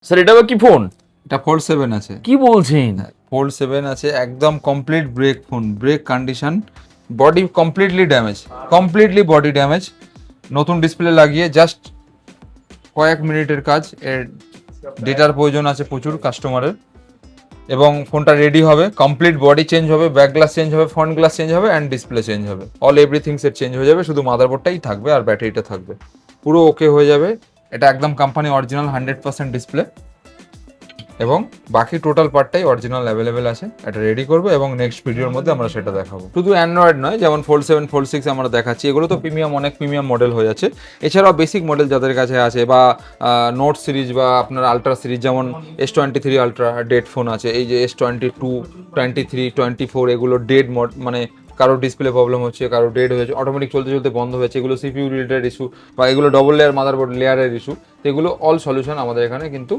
Sir এটা আবার কি ফোন? এটা ফোল্ড 7 আছে। কি বলছেন? ফোল্ড 7 আছে, একদম complete break phone, break condition, body completely body damage. নতুন ডিসপ্লে লাগিয়ে জাস্ট কয়েক মিনিটের কাজ। এর ডেটার প্রয়োজন আছে প্রচুর কাস্টমারের, এবং ফোনটা রেডি হবে, কমপ্লিট বডি চেঞ্জ হবে, ব্যাক গ্লাস চেঞ্জ হবে, ফ্রন্ট গ্লাস চেঞ্জ হবে অ্যান্ড ডিসপ্লে চেঞ্জ হবে, অল এভরিথিং সেট চেঞ্জ হয়ে যাবে, শুধু মাদারবোর্ডটাই থাকবে আর ব্যাটারিটা থাকবে, পুরো ওকে হয়ে যাবে। এটা একদম কোম্পানি অরিজিনাল 100% ডিসপ্লে, এবং বাকি টোটাল পার্টটাই অরিজিনাল অ্যাভেলেবেল আছে। এটা রেডি করবো এবং নেক্সট ভিডিওর মধ্যে আমরা সেটা দেখাবো। শুধু অ্যান্ড্রয়েড নয়, যেমন ফোল্ড 7, ফোল্ড 6 আমরা দেখাচ্ছি, এগুলো তো অনেক প্রিমিয়াম মডেল হয়ে যাচ্ছে। এছাড়াও বেসিক মডেল যাদের কাছে আছে, বা নোট সিরিজ বা আপনার আলট্রা সিরিজ, যেমন S23 আলট্রা ডেড ফোন আছে, এই যে S22, 23, 24, এগুলো ডেড মানে কারো ডিসপ্লে প্রবলেম হচ্ছে, কারো ডেড হয়েছে, অটোমেটিক চলতে চলতে বন্ধ হয়েছে, এগুলো সিপিইউ রিলেটেড ইস্যু, বা এগুলো ডবল লেয়ার মাদারবোর্ড লেয়ারের ইস্যু, এগুলো অল সলিউশন আমাদের এখানে কিন্তু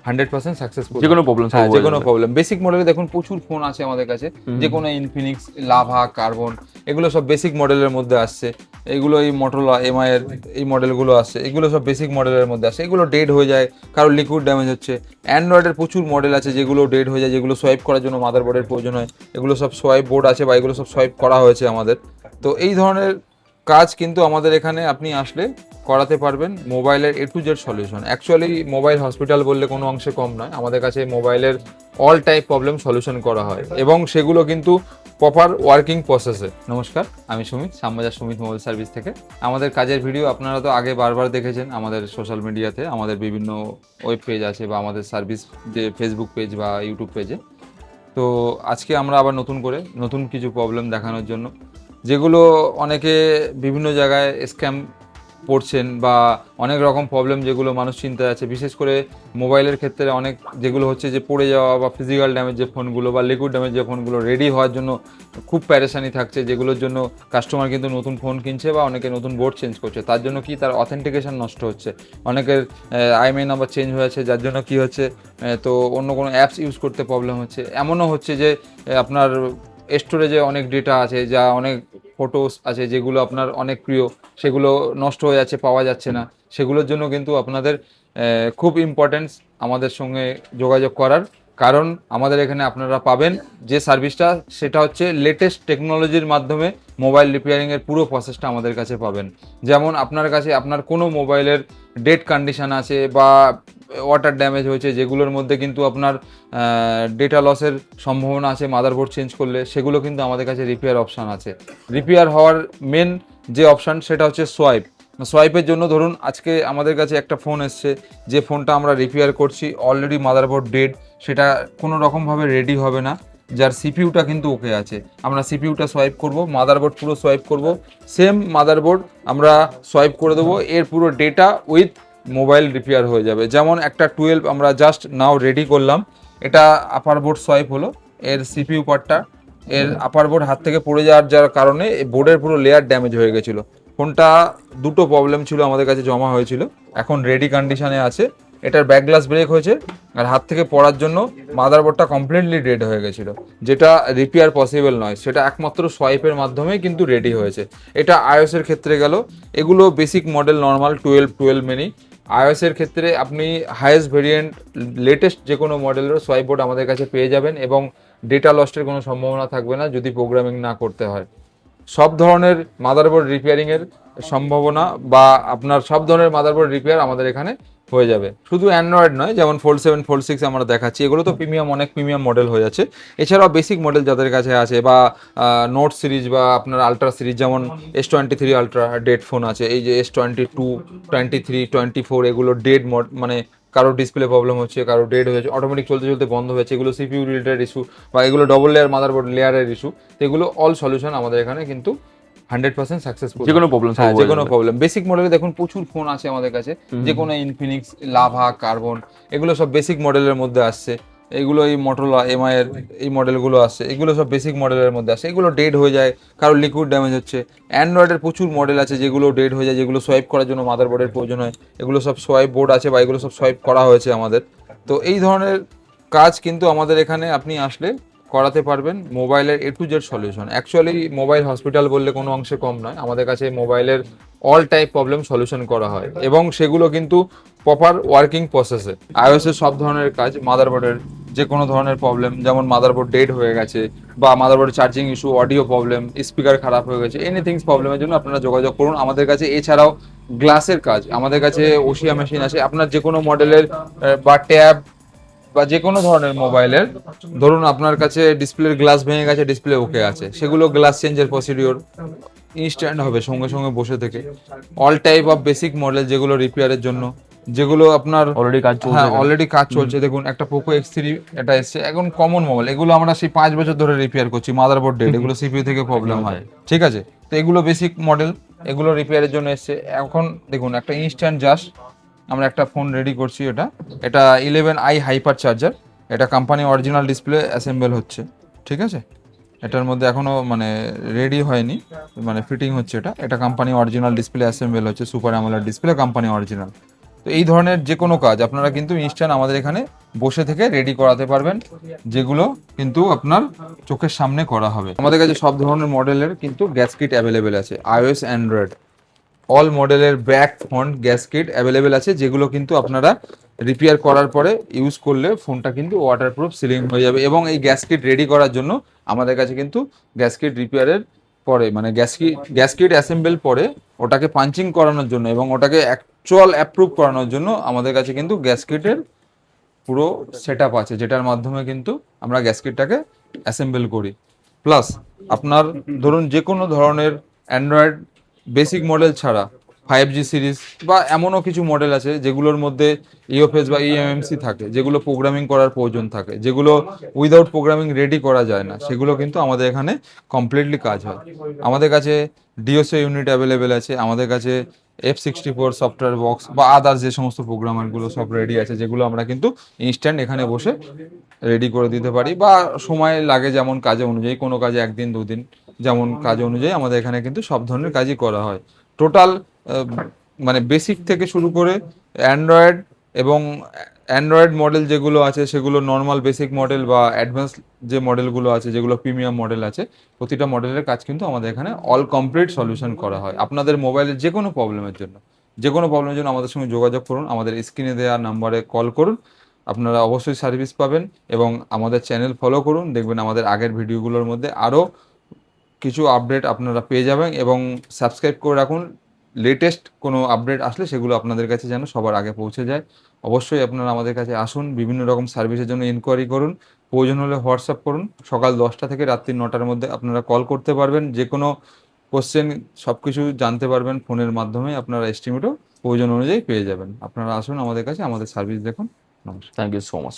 100% সাকসেসফুল। যে কোনো প্রবলেম হ্যাঁ, যে কোনো প্রবলেম। বেসিক মডেলে দেখুন প্রচুর ফোন আছে আমাদের কাছে, যে কোনো ইনফিনিক্স, লাভা, কার্বন, এগুলো সব বেসিক মডেলের মধ্যে আসছে। এগুলো এই মোটরোলা এমআই এর এই মডেলগুলো আসছে, এগুলো সব বেসিক মডেলের মধ্যে আসছে। এগুলো ডেড হয়ে যায়, কারো লিকুইড ড্যামেজ হচ্ছে। অ্যান্ড্রয়েডের প্রচুর মডেল আছে যেগুলো ডেড হয়ে যায়, যেগুলো সোয়াইপ করার জন্য মাদারবোর্ডের প্রয়োজন হয়, এগুলো সব সোয়াইপ বোর্ড আছে, বা এগুলো সব সোয়াইপ করা হয়েছে আমাদের। তো এই ধরনের কাজ কিন্তু আমাদের এখানে আপনি আসলে করাতে পারবেন। মোবাইলের A to Z solution. Actually mobile hospital বললে কোনো অংশে কম নয়। আমাদের কাছে মোবাইলের অল টাইপ প্রবলেম সলিউশন করা হয়, এবং সেগুলো কিন্তু প্রপার ওয়ার্কিং প্রসেসে। নমস্কার, আমি সুমিত, শ্যামবাজার সুমিত মোবাইল সার্ভিস থেকে। আমাদের কাজের ভিডিও আপনারা তো আগে বারবার দেখেছেন আমাদের সোশ্যাল মিডিয়াতে, আমাদের বিভিন্ন ওয়েব পেজ আছে, বা আমাদের সার্ভিস যে ফেসবুক পেজ বা ইউটিউব পেজে। তো আজকে আমরা আবার নতুন করে নতুন কিছু প্রবলেম দেখানোর জন্য, যেগুলো অনেকে বিভিন্ন জায়গায় স্ক্যাম পড়ছেন, বা অনেক রকম প্রবলেম যেগুলো মানুষ চিন্তায় আছে, বিশেষ করে মোবাইলের ক্ষেত্রে অনেক যেগুলো হচ্ছে যে পড়ে যাওয়া, বা ফিজিক্যাল ড্যামেজ যে ফোনগুলো, বা লিকুইড ড্যামেজ যে ফোনগুলো রেডি হওয়ার জন্য খুব প্যারেশানি থাকছে, যেগুলোর জন্য কাস্টমার কিন্তু নতুন ফোন কিনছে, বা অনেকে নতুন বোর্ড চেঞ্জ করছে, তার জন্য কি তার অথেন্টিকেশন নষ্ট হচ্ছে, অনেকের আইএমআই নাম্বার চেঞ্জ হয়ে যাচ্ছে, যার জন্য কি হচ্ছে, তো অন্য কোনো অ্যাপস ইউজ করতে প্রবলেম হচ্ছে। এমনও হচ্ছে যে আপনার স্টোরেজে অনেক ডেটা আছে, যা অনেক ফটোস আছে যেগুলো আপনার অনেক প্রিয়, সেগুলো নষ্ট হয়ে যাচ্ছে, পাওয়া যাচ্ছে না। সেগুলোর জন্য কিন্তু আপনাদের খুব ইম্পর্টেন্স আমাদের সঙ্গে যোগাযোগ করার, কারণ আমাদের এখানে আপনারা পাবেন যে সার্ভিসটা, সেটা হচ্ছে লেটেস্ট টেকনোলজির মাধ্যমে মোবাইল রিপেয়ারিংয়ের পুরো প্রসেসটা আমাদের কাছে পাবেন। যেমন আপনার কাছে আপনার কোনো মোবাইলের ডেড কন্ডিশন আছে, বা ওয়াটার ড্যামেজ হয়েছে, যেগুলোর মধ্যে কিন্তু আপনার ডেটা লসের সম্ভাবনা আছে মাদারবোর্ড চেঞ্জ করলে, সেগুলো কিন্তু আমাদের কাছে রিপেয়ার অপশান আছে। রিপেয়ার হওয়ার মেন যে অপশান সেটা হচ্ছে সোয়াইপের জন্য। ধরুন আজকে আমাদের কাছে একটা ফোন এসছে, যে ফোনটা আমরা রিপেয়ার করছি, অলরেডি মাদারবোর্ড ডেড, সেটা কোনো রকমভাবে রেডি হবে না, যার সিপিইউটা কিন্তু ওকে আছে। আমরা সিপিইউটা সোয়াইপ করব, মাদারবোর্ড পুরো সোয়াইপ করব, সেম মাদারবোর্ড আমরা সোয়াইপ করে দেবো, এর পুরো ডেটা উইথ মোবাইল রিপেয়ার হয়ে যাবে। যেমন একটা 12 আমরা জাস্ট নাও রেডি করলাম, এটা আপার বোর্ড সোয়াইপ হলো, এর সিপিইউ পার্টটা, এর আপার বোর্ড হাত থেকে পড়ে যাওয়ার কারণে বোর্ডের পুরো লেয়ার ড্যামেজ হয়ে গেছিলো। ফোনটা দুটো প্রবলেম ছিল আমাদের কাছে জমা হয়েছিল, এখন রেডি কন্ডিশনে আছে। এটার ব্যাক গ্লাস ব্রেক হয়েছে, আর হাত থেকে পড়ার জন্য মাদারবোর্ডটা কমপ্লিটলি ডেড হয়ে গেছিলো, যেটা রিপেয়ার পসিবল নয়, সেটা একমাত্র সোয়াইপের মাধ্যমেই কিন্তু রেডি হয়েছে। এটা আইওএসের ক্ষেত্রে গেল। এগুলো বেসিক মডেল, নর্মাল 12 মিনি। আইওএসের ক্ষেত্রে আপনি হাইয়েস্ট ভেরিয়েন্ট লেটেস্ট যে কোনো মডেলের সোয়াইপ বোর্ড আমাদের কাছে পেয়ে যাবেন, এবং ডেটা লস্টের কোনো সম্ভাবনা থাকবে না যদি প্রোগ্রামিং না করতে হয়। সব ধরনের মাদারবোর্ড রিপেয়ারিংয়ের সম্ভাবনা, বা আপনার সব ধরনের মাদারবোর্ড রিপেয়ার আমাদের এখানে হয়ে যাবে। শুধু অ্যান্ড্রয়েড নয়, যেমন ফোল্ড 7, ফোল্ড 6 আমরা দেখাচ্ছি, এগুলো তো অনেক প্রিমিয়াম মডেল হয়ে যাচ্ছে। এছাড়াও বেসিক মডেল যাদের কাছে আছে, বা নোট সিরিজ বা আপনার আলট্রা সিরিজ, যেমন S23 আলট্রা ডেড ফোন আছে, এই যে S22, 23, 24, এগুলো ডেড মানে কারো ডিসপ্লে প্রবলেম হচ্ছে, কারো ডেড হয়েছে, অটোমেটিক চলতে চলতে বন্ধ হয়েছে, এগুলো সিপিইউ রিলেটেড ইস্যু, বা এগুলো ডবল লেয়ার মাদারবোর্ড লেয়ারের ইস্যু, তো এগুলো অল সলিউশন আমাদের এখানে কিন্তু 100% সাকসেসফুল। যে কোনো প্রবলেম, হ্যাঁ, যে কোনো প্রবলেম। বেসিক মডেলে দেখুন প্রচুর ফোন আছে আমাদের কাছে, যে কোনো ইনফিনিক্স, লাভা, কার্বন, এগুলো সব বেসিক মডেলের মধ্যে আসছে। এগুলো এই মোটরোলা এমআই এর এই মডেলগুলো আসছে, এগুলো সব বেসিক মডেলের মধ্যে আসছে। এগুলো ডেড হয়ে যায়, কারো লিকুইড ড্যামেজ হচ্ছে। অ্যান্ড্রয়েডের প্রচুর মডেল আছে যেগুলো ডেড হয়ে যায়, যেগুলো সোয়াইপ করার জন্য মাদারবোর্ডের প্রয়োজন হয়, এগুলো সব সোয়াইপ বোর্ড আছে, বা এগুলো সব সোয়াইপ করা হয়েছে আমাদের। তো এই ধরনের কাজ কিন্তু আমাদের এখানে আপনি আসলে করাতে পারবেন মোবাইলের A to Z solution. Actually mobile hospital বললে কোনো অংশে কম নয়, আমাদের কাছে মোবাইলের অল টাইপ প্রবলেম সলিউশন করা হয় এবং সেগুলো কিন্তু প্রপার ওয়ার্কিং প্রসেসে। iOS এর সব ধরনের কাজ, মাদারবোর্ডের যে কোনো ধরনের প্রবলেম, যেমন মাদারবোর্ড ডেড হয়ে গেছে বা motherboard charging issue, audio problem, speaker খারাপ হয়ে গেছে, এনিথিংস প্রবলেমের জন্য আপনারা যোগাযোগ করুন আমাদের কাছে। এছাড়াও গ্লাসের কাজ, আমাদের কাছে ওশিয়া মেশিন আছে। আপনার যে কোনো মডেলের বা ট্যাব বা যে কোনো ধরনের মোবাইলের, ধরুন আপনার কাছে ডিসপ্লের গ্লাস ভেঙে গেছে, ডিসপ্লে ওকে আছে, সেগুলো গ্লাস চেঞ্জের প্রসিডিওর ইনস্ট্যান্ট হবে সঙ্গে সঙ্গে বসে থেকে। All type of basic model যেগুলো রিপেয়ারের জন্য, যেগুলো আপনার অলরেডি কাজ চলছে। হ্যাঁ অলরেডি কাজ চলছে। দেখুন একটা পোকো X3 এটা এসছে, এখন কমন মোবাইল, এগুলো আমরা সেই 5 বছর ধরে রিপেয়ার করছি। মাদারবোর্ড ডেড, এগুলো সিপিইউ থেকে প্রবলেম হয়, ঠিক আছে। তো এগুলো বেসিক মডেল, এগুলো রিপেয়ারের জন্য এসছে। এখন দেখুন একটা ইনস্ট্যান্ট জাস্ট আমরা একটা ফোন রেডি করছি, এটা 11i হাইপার চার্জার, এটা কোম্পানি অরিজিনাল ডিসপ্লে অ্যাসেম্বল হচ্ছে, ঠিক আছে। এটার মধ্যে এখনো মানে রেডি হয়নি, মানে ফিটিং হচ্ছে। এটা কোম্পানি অরিজিনাল ডিসপ্লে অ্যাসেম্বল হচ্ছে, super AMOLED display, company original. তো এই ধরনের যে কোনো কাজ আপনারা কিন্তু ইনস্ট্যান্ট আমাদের এখানে বসে থেকে রেডি করাতে পারবেন, যেগুলো কিন্তু আপনার চোখের সামনে করা হবে। আমাদের কাছে সব ধরনের মডেলের কিন্তু গ্যাস কিট অ্যাভেলেবেল আছে, iOS অ্যান্ড্রয়েড অল মডেলের back front gas kit available আছে, যেগুলো কিন্তু আপনারা রিপেয়ার করার পরে ইউজ করলে ফোনটা কিন্তু ওয়াটারপ্রুফ সিলিং হয়ে যাবে। এবং এই গ্যাস কিট রেডি করার জন্য আমাদের কাছে কিন্তু গ্যাস কিট রিপেয়ারের পরে, মানে গ্যাস কিট অ্যাসেম্বল পরে ওটাকে পাঞ্চিং করানোর জন্য এবং ওটাকে অ্যাকচুয়াল অ্যাপ্রুভ করানোর জন্য আমাদের কাছে কিন্তু গ্যাস কিটের পুরো সেট আপ আছে, যেটার মাধ্যমে কিন্তু আমরা গ্যাস কিটটাকে অ্যাসেম্বল করি। প্লাস আপনার ধরুন যে কোনো ধরনের অ্যান্ড্রয়েড বেসিক মডেল ছাড়া 5G সিরিজ বা এমনও কিছু মডেল আছে যেগুলোর মধ্যে ইওফএস বা ইএমএমসি থাকে, যেগুলো প্রোগ্রামিং করার প্রয়োজন থাকে, যেগুলো উইদাউট প্রোগ্রামিং রেডি করা যায় না, সেগুলো কিন্তু আমাদের এখানে কমপ্লিটলি কাজ হয়। আমাদের কাছে ডিওসিও ইউনিট অ্যাভেলেবেল আছে, আমাদের কাছে F64 সফটওয়্যার বক্স বা আদার্স যে সমস্ত প্রোগ্রামারগুলো সব রেডি আছে, যেগুলো আমরা কিন্তু ইনস্ট্যান্ট এখানে বসে রেডি করে দিতে পারি। বা সময় লাগে যেমন কাজে অনুযায়ী, কোনো কাজে 1 দিন 2 দিন, যেমন কাজ অনুযায়ী আমাদের এখানে কিন্তু সব ধরনের কাজই করা হয়। টোটাল মানে বেসিক থেকে শুরু করে অ্যান্ড্রয়েড এবং অ্যান্ড্রয়েড মডেল যেগুলো আছে সেগুলো নর্মাল বেসিক মডেল বা অ্যাডভান্স যে মডেলগুলো আছে, যেগুলো প্রিমিয়াম মডেল আছে, প্রতিটা মডেলের কাজ কিন্তু আমাদের এখানে অল কমপ্লিট সলিউশন করা হয়। আপনাদের মোবাইলের যে কোনো প্রবলেমের জন্য আমাদের সঙ্গে যোগাযোগ করুন, আমাদের স্ক্রিনে দেওয়া নাম্বারে কল করুন, আপনারা অবশ্যই সার্ভিস পাবেন। এবং আমাদের চ্যানেল ফলো করুন, দেখবেন আমাদের আগের ভিডিওগুলোর মধ্যে আরও কিছু আপডেট আপনারা পেয়ে যাবেন। এবং সাবস্ক্রাইব করে রাখুন, লেটেস্ট কোনো আপডেট আসলে সেগুলো আপনাদের কাছে যেন সবার আগে পৌঁছে যায়। অবশ্যই আপনারা আমাদের কাছে আসুন, বিভিন্ন রকম সার্ভিসের জন্য ইনকোয়ারি করুন, প্রয়োজন হলে হোয়াটসঅ্যাপ করুন। সকাল 10টা থেকে রাত্রি 9টার মধ্যে আপনারা কল করতে পারবেন, যে কোনো কোশ্চেন সব কিছু জানতে পারবেন ফোনের মাধ্যমে, আপনারা এস্টিমেটও প্রয়োজন অনুযায়ী পেয়ে যাবেন। আপনারা আসুন আমাদের কাছে, আমাদের সার্ভিস দেখুন। নমস্কার। Thank you so much.